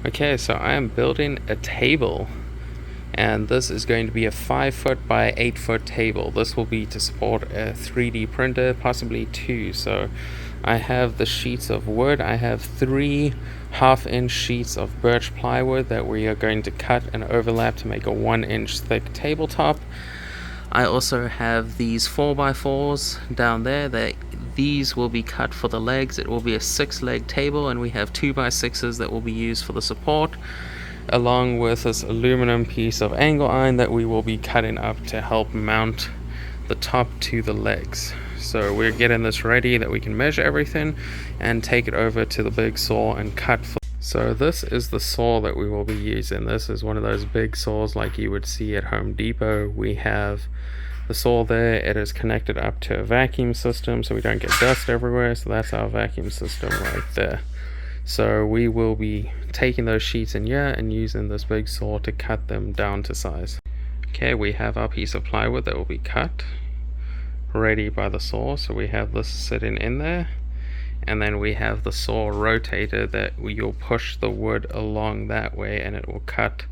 Okay, so I am building a table, and this is going to be a 5-foot by 8-foot table. This will be to support a 3D printer, possibly 2. So I have the sheets of wood. I have 3 half-inch sheets of birch plywood that we are going to cut and overlap to make a 1-inch thick tabletop. I also have these 4x4s down there. These will be cut for the legs. It will be a 6-leg table, and we have 2x6s that will be used for the support, along with this aluminum piece of angle iron that we will be cutting up to help mount the top to the legs. So we're getting this ready that we can measure everything and take it over to the big saw and cut. So this is the saw that we will be using. This is one of those big saws like you would see at Home Depot. We have the saw there. It is connected up to a vacuum system so we don't get dust everywhere. So that's our vacuum system right there. So we will be taking those sheets in here and using this big saw to cut them down to size. Okay, we have our piece of plywood that will be cut ready by the saw. So we have this sitting in there, and then we have the saw rotator that you'll push the wood along that way and it will cut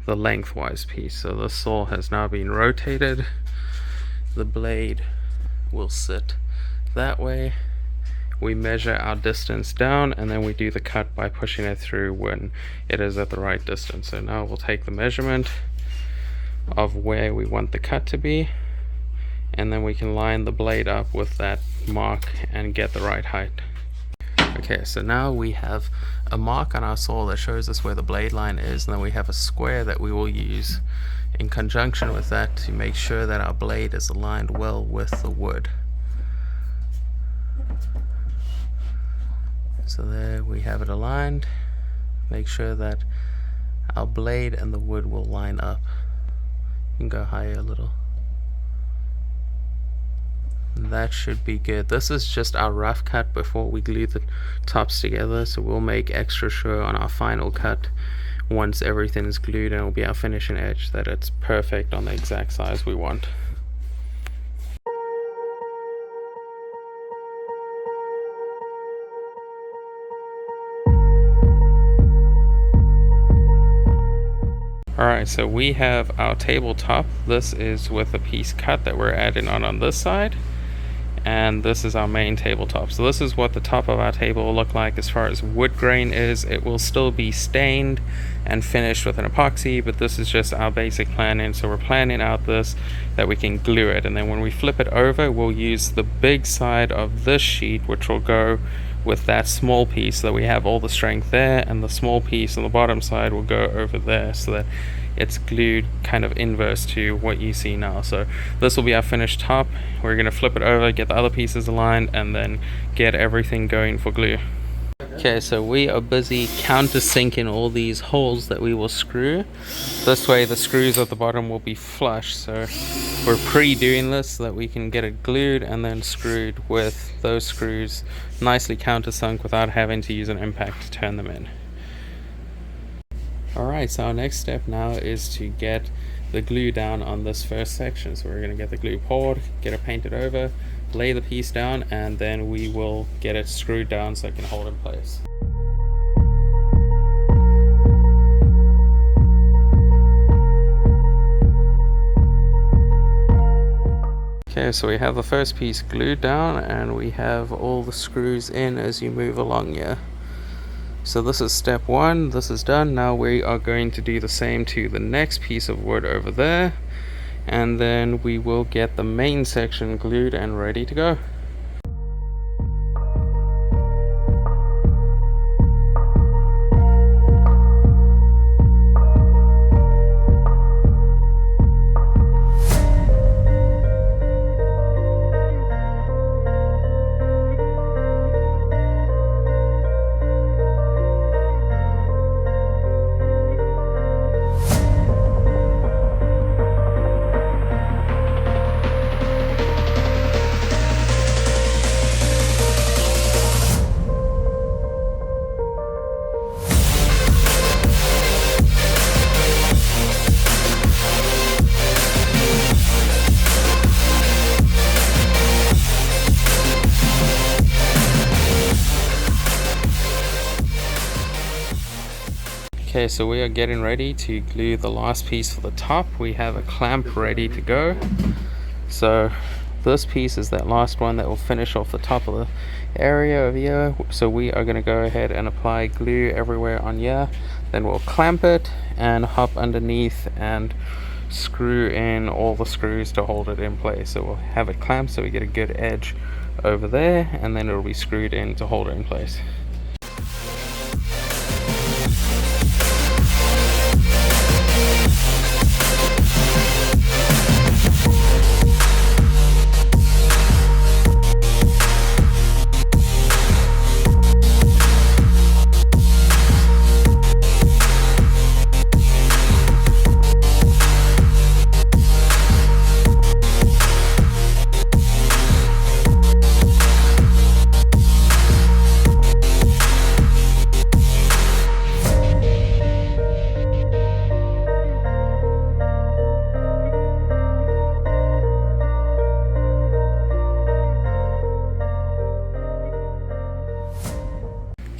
the lengthwise piece. So the saw has now been rotated. The blade will sit that way. We measure our distance down, and then we do the cut by pushing it through when it is at the right distance. So now we'll take the measurement of where we want the cut to be, and then we can line the blade up with that mark and get the right height. Okay, so now we have a mark on our saw that shows us where the blade line is, and then we have a square that we will use in conjunction with that to make sure that our blade is aligned well with the wood. So there we have it aligned. Make sure that our blade and the wood will line up. You can go higher a little. That should be good. This is just our rough cut before we glue the tops together, so we'll make extra sure on our final cut once everything is glued, and it'll be our finishing edge that it's perfect on the exact size we want. Alright, so we have our tabletop. This is with a piece cut that we're adding on this side, and this is our main tabletop. So this is what the top of our table will look like as far as wood grain is. It will still be stained and finished with an epoxy, but this is just our basic planning. So we're planning out this that we can glue it, and then when we flip it over, we'll use the big side of this sheet, which will go with that small piece, so that we have all the strength there, and the small piece on the bottom side will go over there so that it's glued kind of inverse to what you see now. So this will be our finished top. We're going to flip it over, get the other pieces aligned, and then get everything going for glue. Okay, so we are busy countersinking all these holes that we will screw. This way the screws at the bottom will be flush, so we're pre-doing this so that we can get it glued and then screwed with those screws nicely countersunk without having to use an impact to turn them in. Alright, so our next step now is to get the glue down on this first section. So we're going to get the glue poured, get it painted over, lay the piece down, and then we will get it screwed down so it can hold in place. Okay, so we have the first piece glued down, and we have all the screws in as you move along here. So this is step 1, this is done. Now we are going to do the same to the next piece of wood over there, and then we will get the main section glued and ready to go. Okay, so we are getting ready to glue the last piece for the top. We have a clamp ready to go. So this piece is that last one that will finish off the top of the area over here. So we are going to go ahead and apply glue everywhere on here. Then we'll clamp it and hop underneath and screw in all the screws to hold it in place. So we'll have it clamped so we get a good edge over there, and then it'll be screwed in to hold it in place.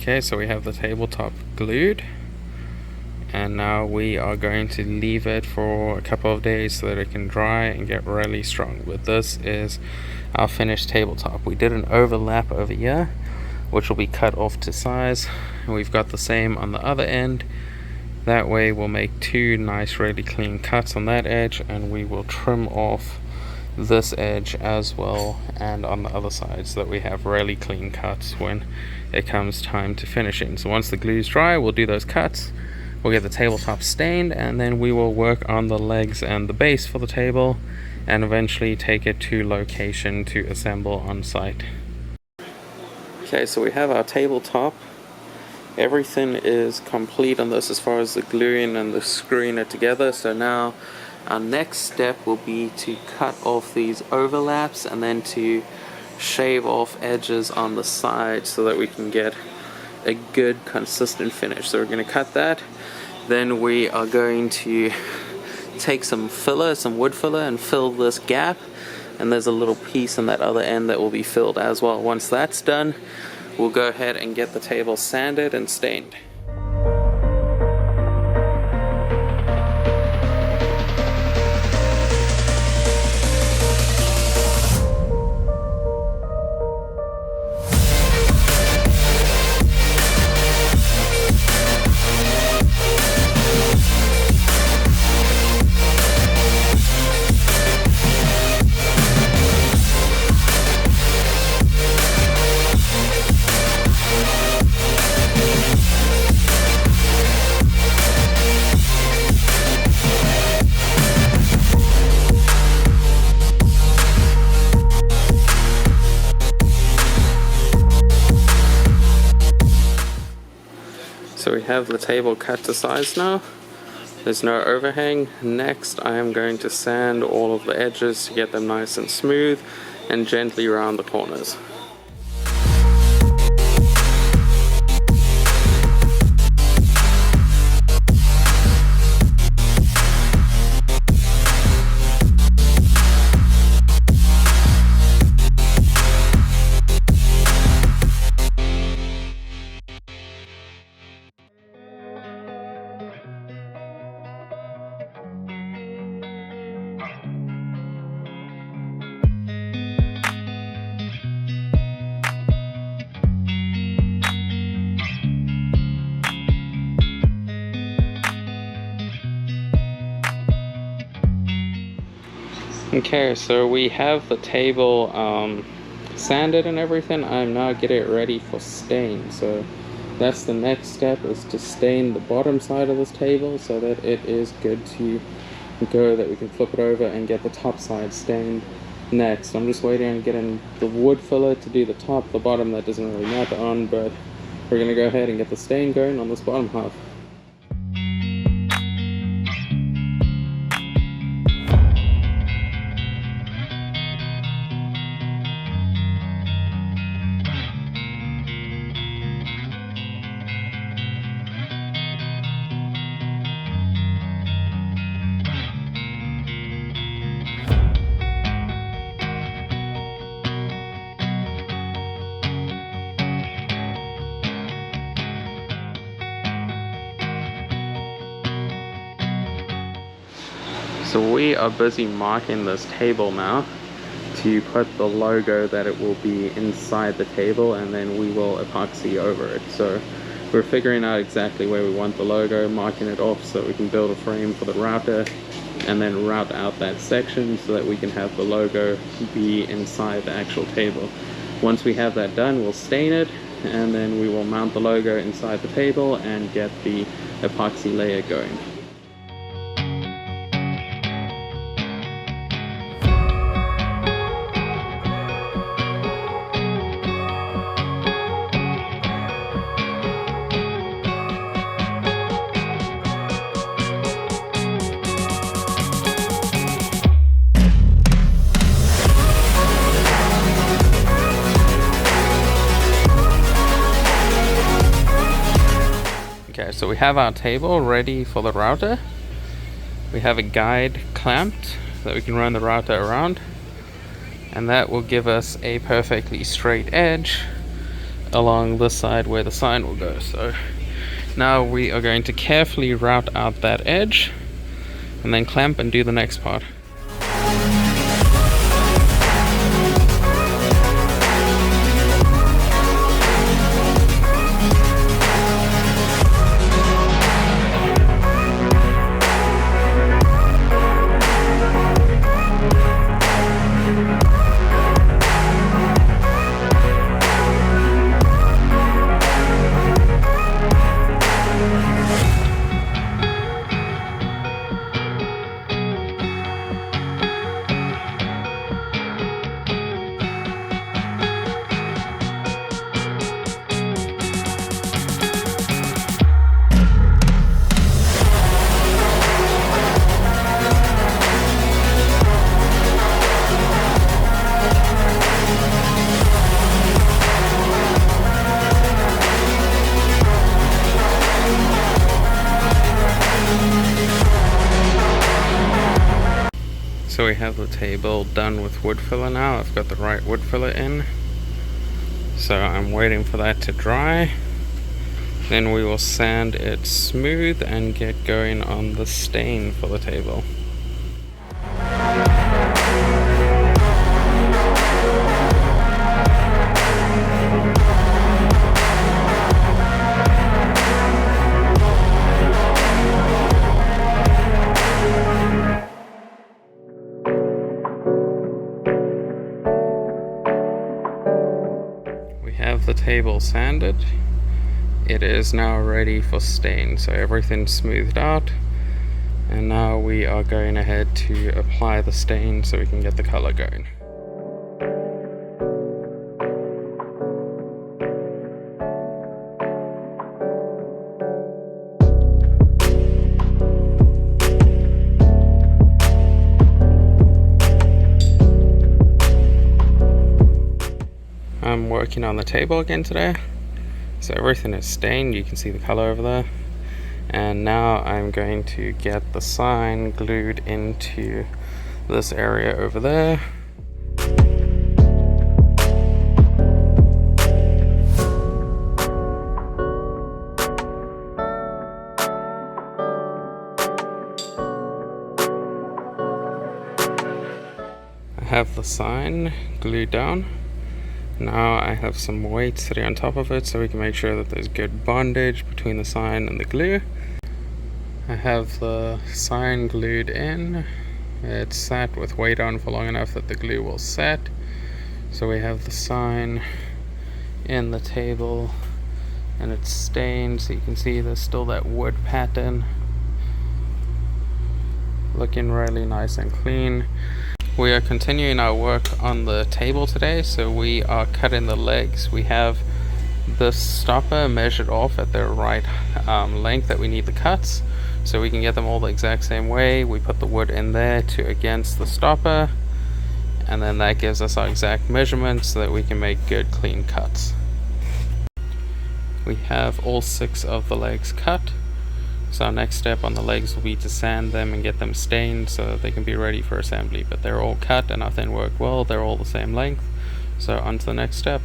Okay, so we have the tabletop glued, and now we are going to leave it for a couple of days so that it can dry and get really strong. But this is our finished tabletop. We did an overlap over here, which will be cut off to size, and we've got the same on the other end. That way we'll make two nice really clean cuts on that edge, and we will trim off this edge as well and on the other side, so that we have really clean cuts when it comes time to finishing. So once the glue is dry, we'll do those cuts, we'll get the tabletop stained, and then we will work on the legs and the base for the table, and eventually take it to location to assemble on site. Okay, so we have our tabletop. Everything is complete on this as far as the gluing and the screwing it together. So now our next step will be to cut off these overlaps and then to shave off edges on the side so that we can get a good consistent finish. So we're going to cut that. Then we are going to take some filler, some wood filler, and fill this gap. And there's a little piece on that other end that will be filled as well. Once that's done, we'll go ahead and get the table sanded and stained. So we have the table cut to size now. There's no overhang. Next, I am going to sand all of the edges to get them nice and smooth, and gently round the corners. Okay, so we have the table sanded and everything. I'm now getting it ready for stain. So that's the next step, is to stain the bottom side of this table so that it is good to go, that we can flip it over and get the top side stained next. I'm just waiting on getting the wood filler to do the top. The bottom, that doesn't really matter on, but we're gonna go ahead and get the stain going on this bottom half. So we are busy marking this table now to put the logo that it will be inside the table, and then we will epoxy over it. So we're figuring out exactly where we want the logo, marking it off so we can build a frame for the router, and then route out that section so that we can have the logo be inside the actual table. Once we have that done, we'll stain it, and then we will mount the logo inside the table and get the epoxy layer going. Okay, so we have our table ready for the router. We have a guide clamped so that we can run the router around, and that will give us a perfectly straight edge along this side where the sign will go. So now we are going to carefully route out that edge and then clamp and do the next part. So we have the table done with wood filler now. I've got the right wood filler in. So I'm waiting for that to dry. Then we will sand it smooth and get going on the stain for the table. Have the table sanded. It is now ready for stain, so everything's smoothed out, and now we are going ahead to apply the stain so we can get the color going. I'm working on the table again today, so everything is stained. You can see the color over there, and now I'm going to get the sign glued into this area over there. I have the sign glued down. Now I have some weight sitting on top of it so we can make sure that there's good bondage between the sign and the glue. I have the sign glued in. It's sat with weight on for long enough that the glue will set. So we have the sign in the table and it's stained, so you can see there's still that wood pattern. Looking really nice and clean. We are continuing our work on the table today, so we are cutting the legs. We have this stopper measured off at the right length that we need the cuts, so we can get them all the exact same way. We put the wood in there to against the stopper, and then that gives us our exact measurements so that we can make good clean cuts. We have all 6 of the legs cut. So our next step on the legs will be to sand them and get them stained so that they can be ready for assembly. But they're all cut and nothing worked well, they're all the same length. So on to the next step.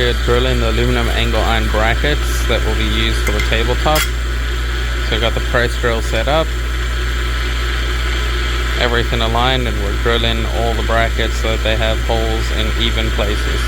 we're drilling the aluminum angle iron brackets that will be used for the tabletop. So I got the press drill set up, everything aligned, and we're drilling all the brackets so that they have holes in even places.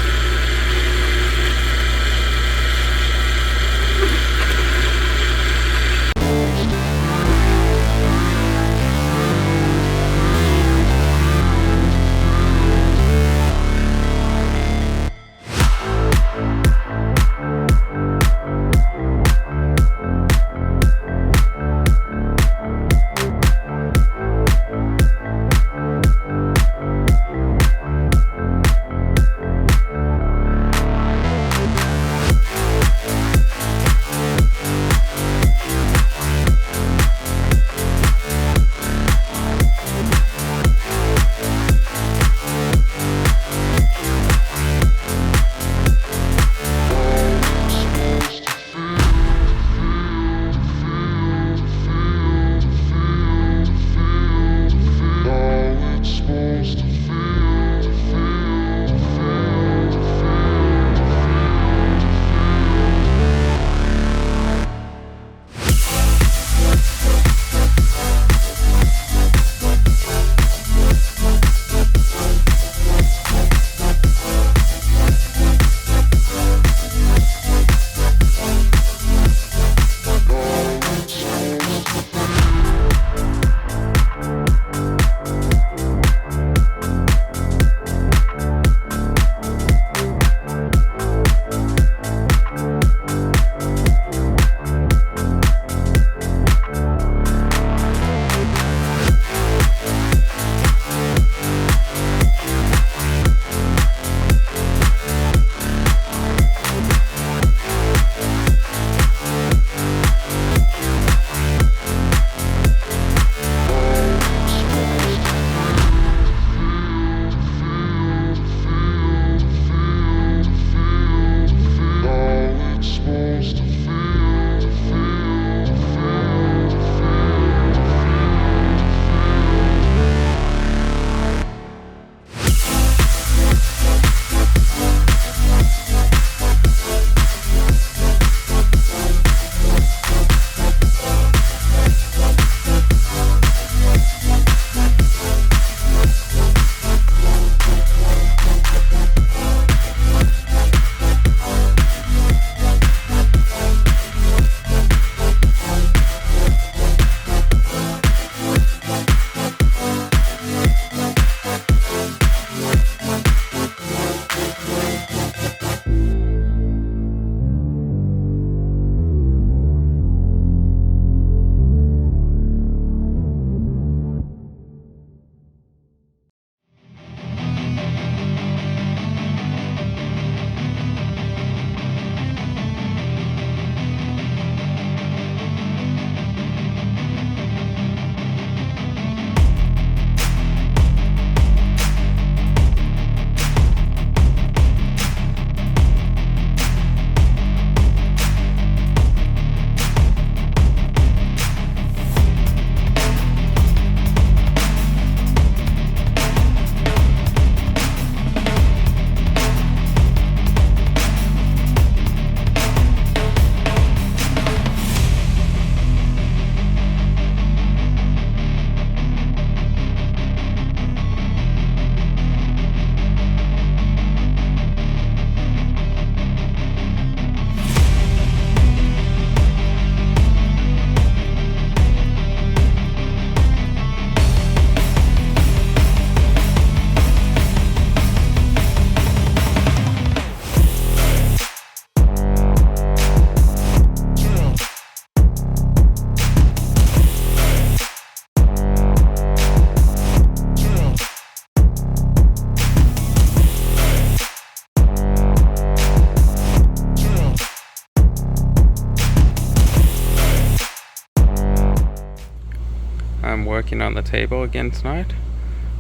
working on the table again tonight.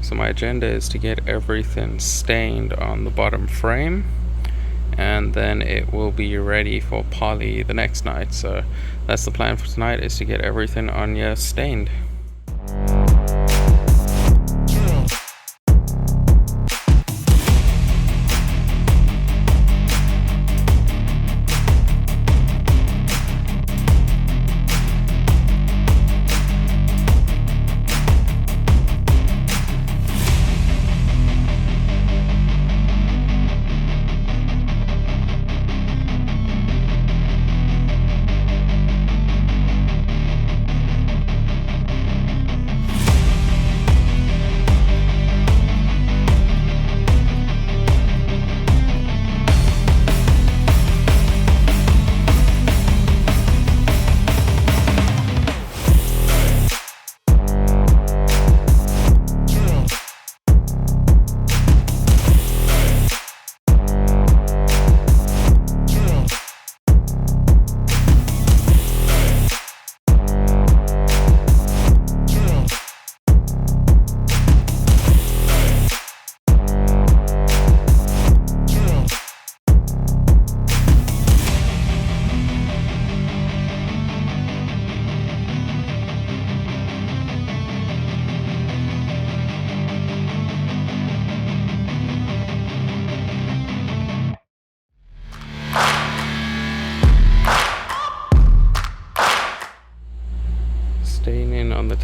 So my agenda is to get everything stained on the bottom frame, and then it will be ready for poly the next night. So that's the plan for tonight, is to get everything on here stained.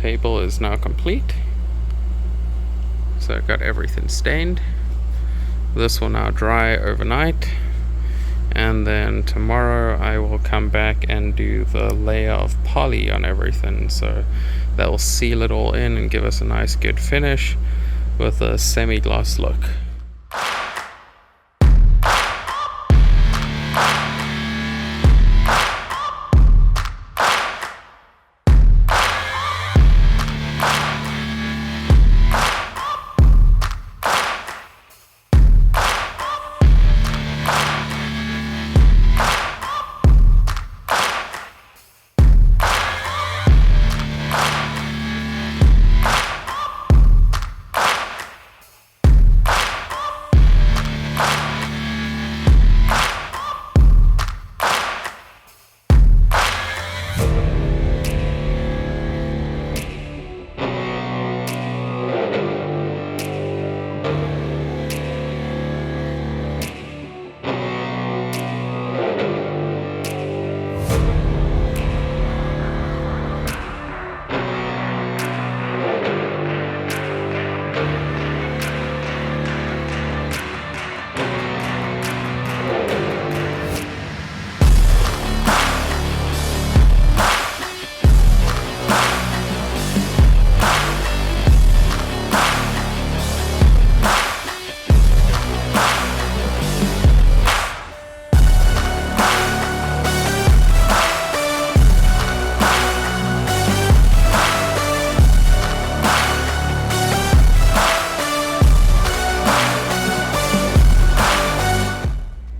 table is now complete. So I got everything stained. This will now dry overnight, and then tomorrow I will come back and do the layer of poly on everything, so that will seal it all in and give us a nice good finish with a semi-gloss look.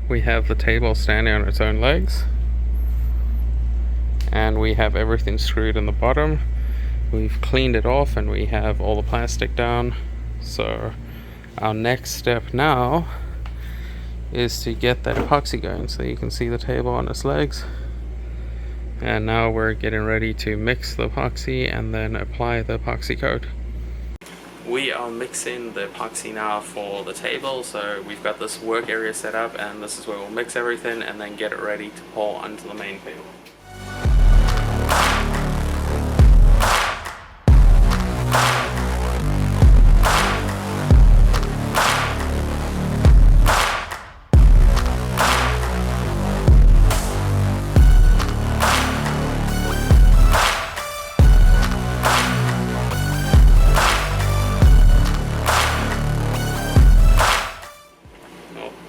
We have the table standing on its own legs, and we have everything screwed in the bottom. We've cleaned it off and we have all the plastic down. So our next step now is to get that epoxy going, so you can see the table on its legs. And now we're getting ready to mix the epoxy and then apply the epoxy coat. We are mixing the epoxy now for the table, so we've got this work area set up, and this is where we'll mix everything and then get it ready to pour onto the main table.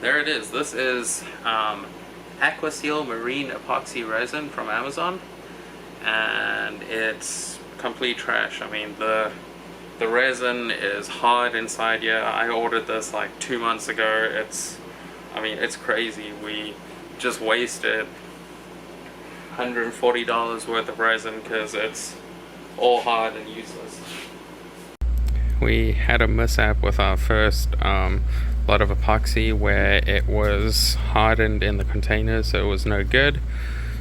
There it is. This is Aquaseal Marine Epoxy Resin from Amazon, and it's complete trash. I mean, the resin is hard inside here. I ordered this like 2 months ago. It's crazy. We just wasted $140 worth of resin because it's all hard and useless. We had a mishap with our first lot of epoxy where it was hardened in the container, so it was no good.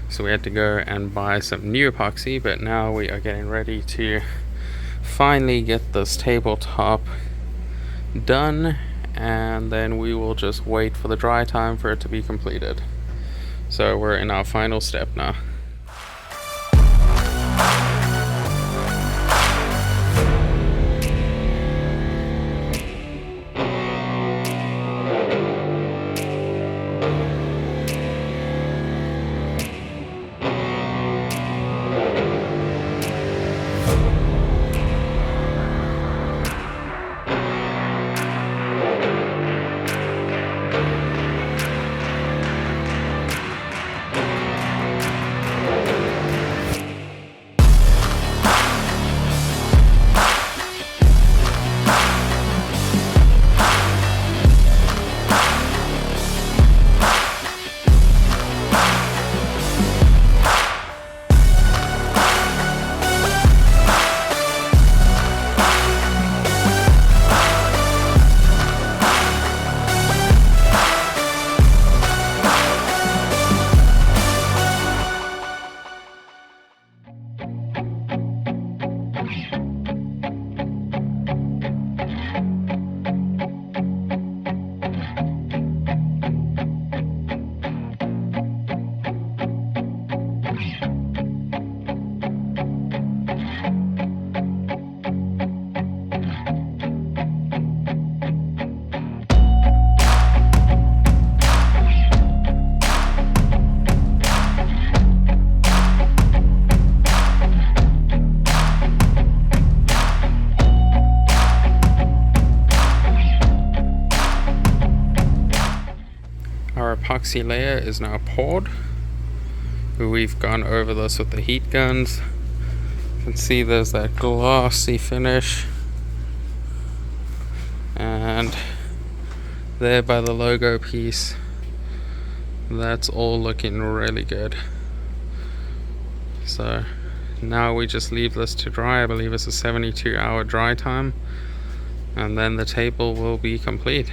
So we had to go and buy some new epoxy, but now we are getting ready to finally get this tabletop done, and then we will just wait for the dry time for it to be completed. So we're in our final step now. epoxy layer is now poured. We've gone over this with the heat guns. You can see there's that glossy finish, and there by the logo piece, that's all looking really good. So now we just leave this to dry. I believe it's a 72-hour dry time, and then the table will be complete.